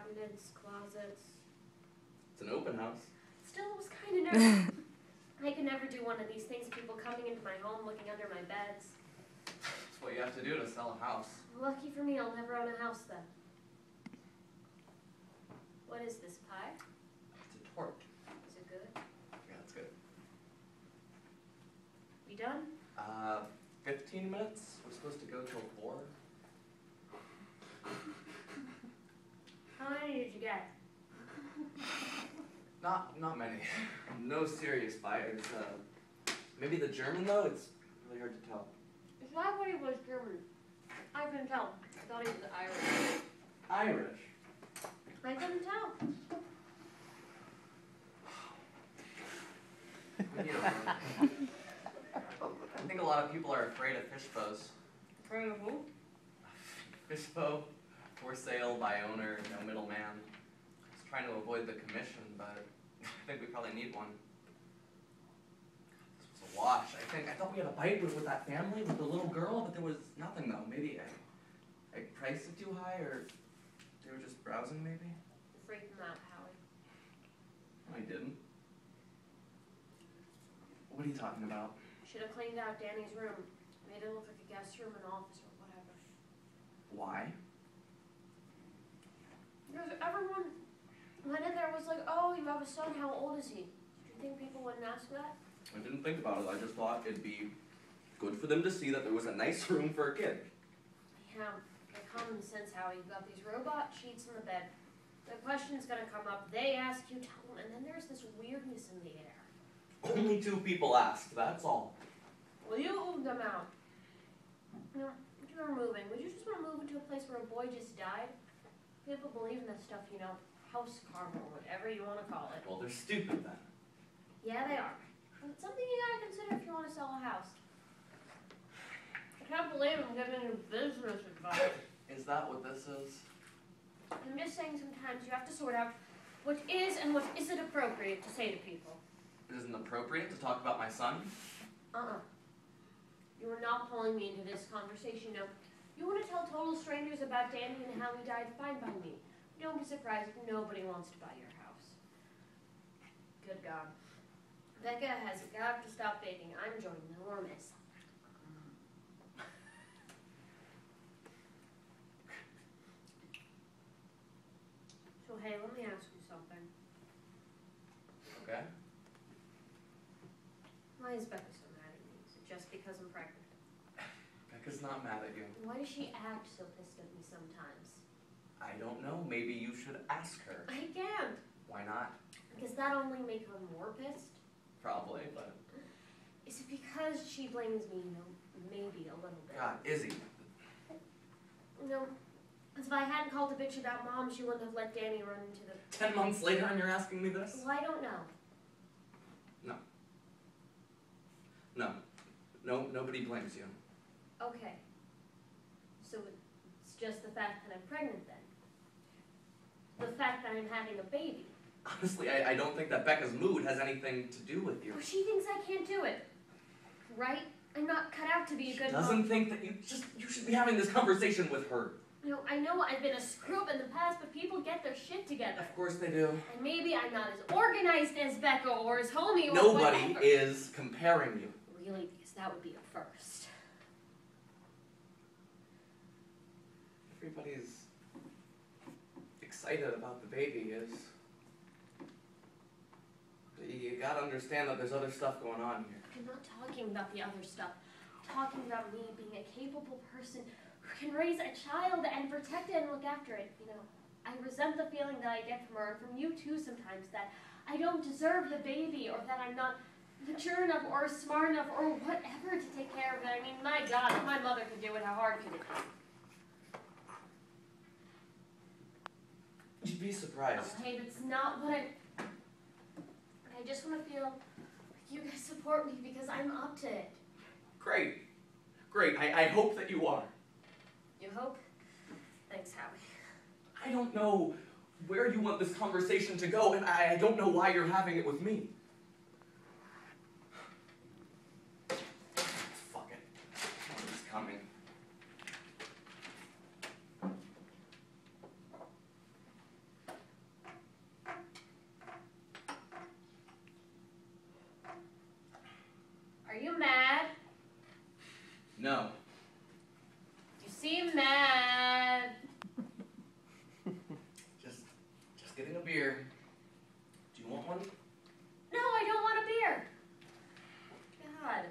cabinets, closets. It's an open house. Still, it was kind of nervous. I could never do one of these things, people coming into my home, looking under my beds. That's what you have to do to sell a house. Lucky for me, I'll never own a house then. What is this, pie? It's a tort. Is it good? Yeah, it's good. We done? 15 minutes? We're supposed to go till 4. How many did you get? Not many. No serious buyers. Maybe the German, though? It's really hard to tell. If I thought he was German, I couldn't tell. I thought he was Irish. Irish? I couldn't tell. I think a lot of people are afraid of fish bows. Afraid of who? Fish bow, for sale by owner, no middleman. I was trying to avoid the commission, but I think we probably need one. This was a wash. I thought we had a bite with that family, with the little girl, but there was nothing though. Maybe I priced it too high, or they were just browsing maybe? Freak them out, Howie. No, I didn't. What are you talking about? Should have cleaned out Danny's room. Made it look like a guest room, an office, or whatever. Why? Because everyone went in there was like, oh, you have a son, how old is he? Do you think people wouldn't ask that? I didn't think about it. I just thought it'd be good for them to see that there was a nice room for a kid. Yeah, like common sense, Howie. You've got these robot sheets in the bed. The question's gonna come up, they ask, you tell them, and then there's this weirdness in the air. Only 2 people asked, that's all. Well, you moved them out. You know, if you were moving, would you just want to move into a place where a boy just died? People believe in that stuff, you know, house karma, or whatever you want to call it. Well, they're stupid then. Yeah, they are. But it's something you gotta consider if you want to sell a house. I can't believe I'm giving you business advice. Is that what this is? I'm just saying sometimes you have to sort out what is and what isn't appropriate to say to people. It isn't appropriate to talk about my son? You are not pulling me into this conversation, no. You want to tell total strangers about Danny and how he died, fine by me. Don't be surprised if nobody wants to buy your house. Good God. Becca has got to stop baking. I'm ginormous. So hey, let me ask you something. Okay. Why is Becca so mad at me? Is it just because I'm pregnant? Becca's not mad at you. Why does she act so pissed at me sometimes? I don't know. Maybe you should ask her. I can't. Why not? Does that only make her more pissed? Probably, but... Is it because she blames me, you know, maybe a little bit? God, Izzy. No. If I hadn't called a bitch about Mom, she wouldn't have let Danny run into the... 10 months later and you're asking me this? Well, I don't know. No, nobody blames you. Okay. So it's just the fact that I'm pregnant then? The fact that I'm having a baby? Honestly, I don't think that Becca's mood has anything to do with you. Well, she thinks I can't do it. Right? I'm not cut out to be a good mom. She doesn't think that you should be having this conversation with her. You know, I know I've been a screw-up in the past, but people get their shit together. Of course they do. And maybe I'm not as organized as Becca or as homey or Nobody whatever. is comparing you. Really? Because that would be a first. Everybody's excited about the baby is... You gotta understand that there's other stuff going on here. I'm not talking about the other stuff. I'm talking about me being a capable person who can raise a child and protect it and look after it. You know, I resent the feeling that I get from her and from you too sometimes that I don't deserve the baby or that I'm not mature enough or smart enough or whatever to take care of it. I mean, my God, if my mother could do it, how hard could it be? You'd be surprised. Oh, hey, that's not what I just want to feel like you guys support me because I'm up to it. Great. Great. I hope that you are. You hope? Thanks, Howie. I don't know where you want this conversation to go, and I don't know why you're having it with me. Fuck it. It's coming. No. You seem mad. Just getting a beer. Do you want one? No, I don't want a beer. God.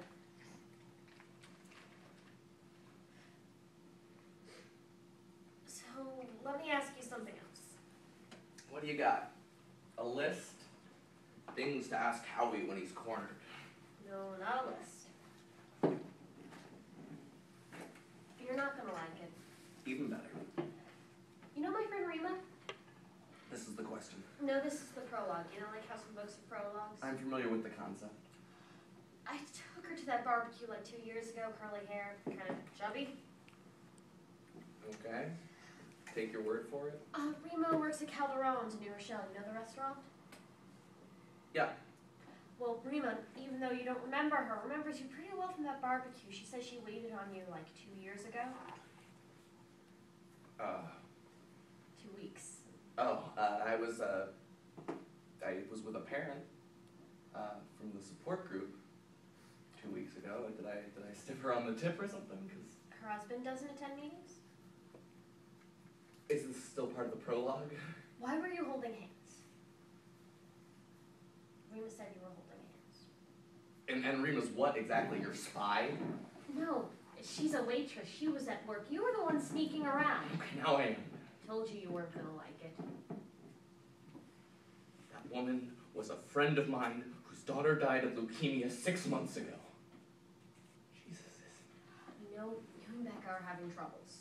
So, let me ask you something else. What do you got? A list? Things to ask Howie when he's cornered. No, not a list. You're not gonna like it. Even better. You know my friend Rima? This is the question. No, this is the prologue. You know, like how some books are prologues? I'm familiar with the concept. I took her to that barbecue like 2 years ago, curly hair, kind of chubby. Okay. Take your word for it. Rima works at Calderon's in New Rochelle. You know the restaurant? Yeah. Well, Rima, even though you don't remember her, remembers you pretty well from that barbecue. She says she waited on you like 2 years ago. 2 weeks. I was with a parent from the support group 2 weeks ago. Did I stiff her on the tip or something? 'Cause Her husband doesn't attend meetings? is this still part of the prologue? Why were you holding hands? Rima said you were holding hands. And Rima's what exactly? Your spy? No, she's a waitress. She was at work. You were the one sneaking around. Okay, now I am. Told you you weren't gonna like it. That woman was a friend of mine whose daughter died of leukemia 6 months ago. Jesus. You know, you and Becca are having troubles.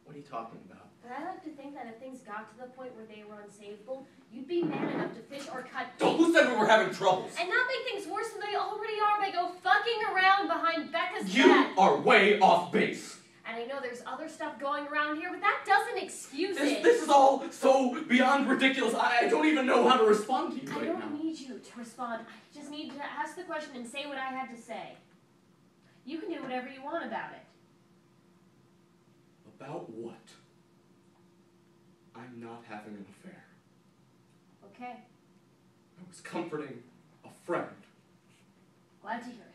What are you talking about? But I like to think that if things got to the point where they were unsavable, you'd be man enough to fish or cut bait. Oh, who said we were having troubles? And not make things worse than they already are by go fucking around behind Becca's You back. are way off base. And I know there's other stuff going around here, but that doesn't excuse it. This is all so beyond ridiculous. I don't even know how to respond to you I right now. don't need you to respond. I just need to ask the question and say what I had to say. You can do whatever you want about it. About what? I'm not having an affair. Okay. I was comforting a friend. Glad to hear it.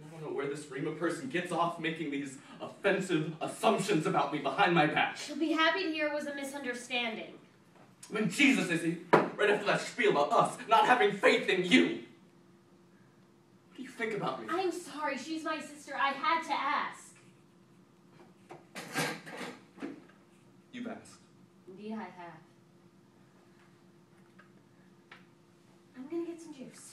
I don't know where this Rima person gets off making these offensive assumptions about me behind my back. She'll be happy to hear it was a misunderstanding. I mean, Jesus, Izzy, right after that spiel about us not having faith in you. What do you think about me? I'm sorry, she's my sister. I had to ask. You've asked. Indeed I have. I'm gonna get some juice.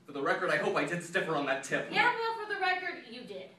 For the record, I hope I did stiff her on that tip. Yeah, well, for the record, you did.